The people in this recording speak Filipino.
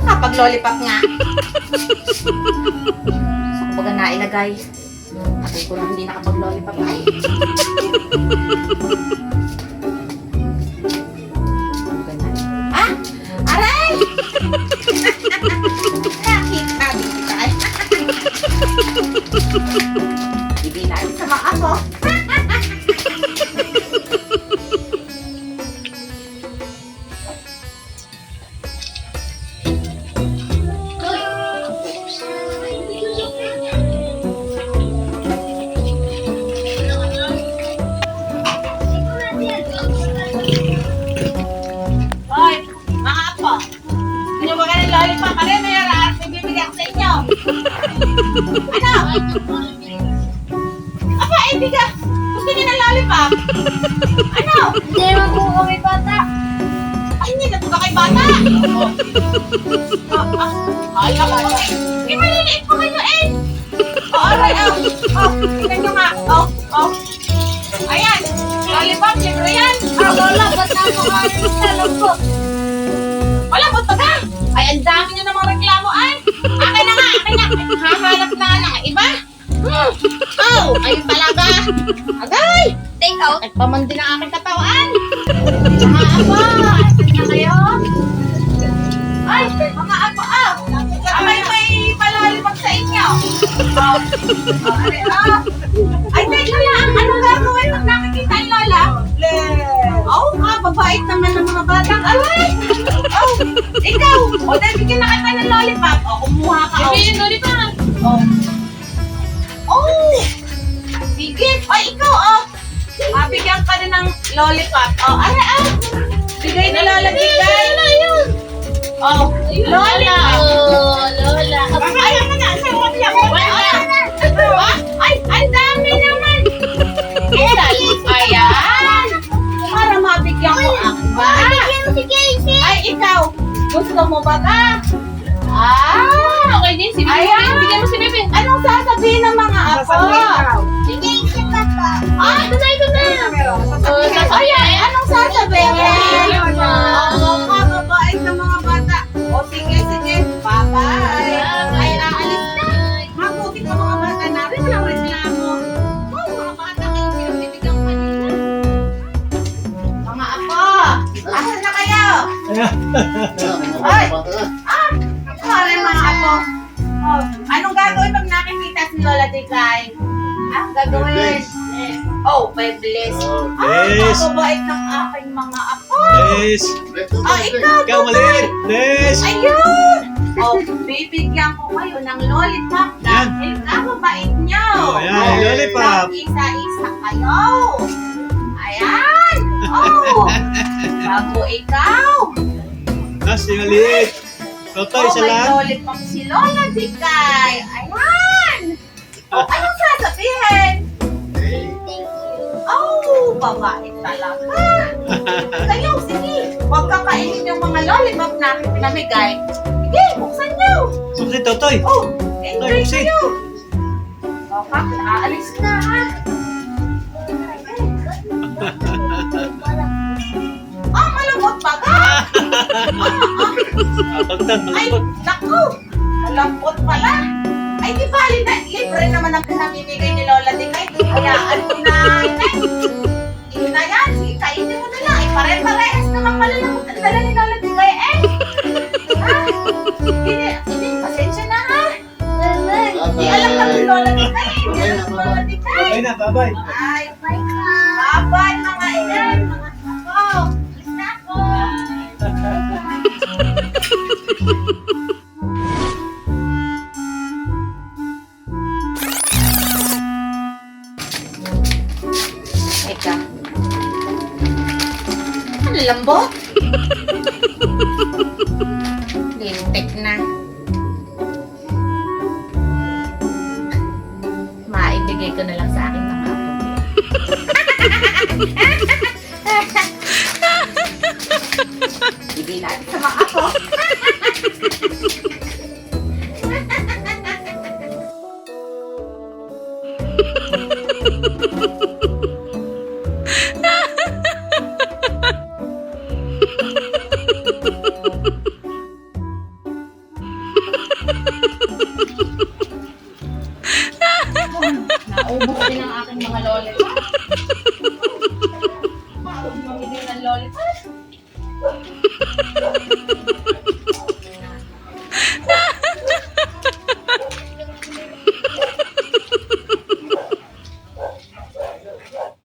Nakapag-lollipop nga. Saan ko baga nailagay? Sabi ko lang hindi nakapag-lollipop ay. Ah! Aray! Nakita din kita ay. Hindi na rin sama ako. Hoy, mga apo. Sino ba ka ng lollipop? Ano yung mayroon? May bibigyan ko sa inyo. Ano? Aba, bigyan. Gusto niyo ng lollipop? Ano? Hindi naman po kami bata. Ay, hindi na po ka kay bata. Ay, ako po kayo. Eh, maliliit po kayo eh. Alright, tingnan nyo nga. Ayan, lollipop, libre yan. Lola, ba't napakalit sa lambot? Wala po taga. Ay, ang dami nyo namang reklamo ay. Akin na nga. Hahanap na nga ng iba. Ayun talaga. Agay. Take out. Nagpamandi ng aking katawan. Mga apo, asan na kayo? Ay, mga apo, may palalipag sa inyo. Ay, teka lang. Anong gagawin pag nakikita ang lola? Babait naman ng mga batang. Alay! Ikaw! Dahil bigyan na kita ng lollipop. Kumuha ka. Sige, yung lollipop. Sige. Ay, ikaw, bigyan ka din ng lollipop. Bigay na lola, bigay. Lola. Lola. Ay, ano na? Saan mo biyak? Ay, ang dami naman. Ayan. Para mabigyan mo ang ba? Si Casey. Ay, ikaw. Gusto mo ba ka? Okay din. Si Bibi. Ayan. Bigyan mo si Bibi. Anong sasabihin ng mga apo? Si Casey papa. Ito na. Ayan, anong sasabihin? Oo, kababait ng mga bata. Sige. Bye-bye. Ay, aalis na. Mabuti ka mga bata natin. Walang reklamo. Mga bata kayo pinabibigyan kanina. Mga apo, asan na kayo? Ay! Sorry mga apo. Anong gagawin pag nakikita si Lola Dikay? Ang gagawin? May bless. Yes. Kababait ng aking mga apo. Yes. Ikaw, Ikaw maliit. Yes. Ayun! Bibigyan ko kayo ng lollipop Yan. dahil kababait nyo. Ayan, lollipop. Isa-isa kayo. Ayan! Bago ikaw. Si maliit. Toto, isa may lang. lollipop si Lola Dikay. Ayan! Anong sasabihin? Babae talaga. Kayo, sige. Huwag kakainin yung mga lollipop na aking pinamigay. Sige, buksan nyo. Si Totoy. Enjoy buksin. kayo. Aalis na ha. Malambot pa ka. Pagtan, Ay, malapot. naku. Malambot pala. Ay, di bali na. Libre naman ang pinamimigay ni Lola Dikay. Hayaan mo na. Yun na yan. Sige, kainin mo na lang. Pare-parehas naman pala lang ang dala ni Lola Dikay. Hindi, pasensya na ha. Hindi alam na ni Lola Dikay. Hindi alam ni Lola Dikay. Okay na, bye-bye. Ay, bye-bye mga ilan. Mga ako. Alis na ako. Teka. Ang lambot. Lintik na. Maibigay ko na lang sa aking mga apo. Hindi natin sa mga apo. Naubos din ang aking mga lollipop.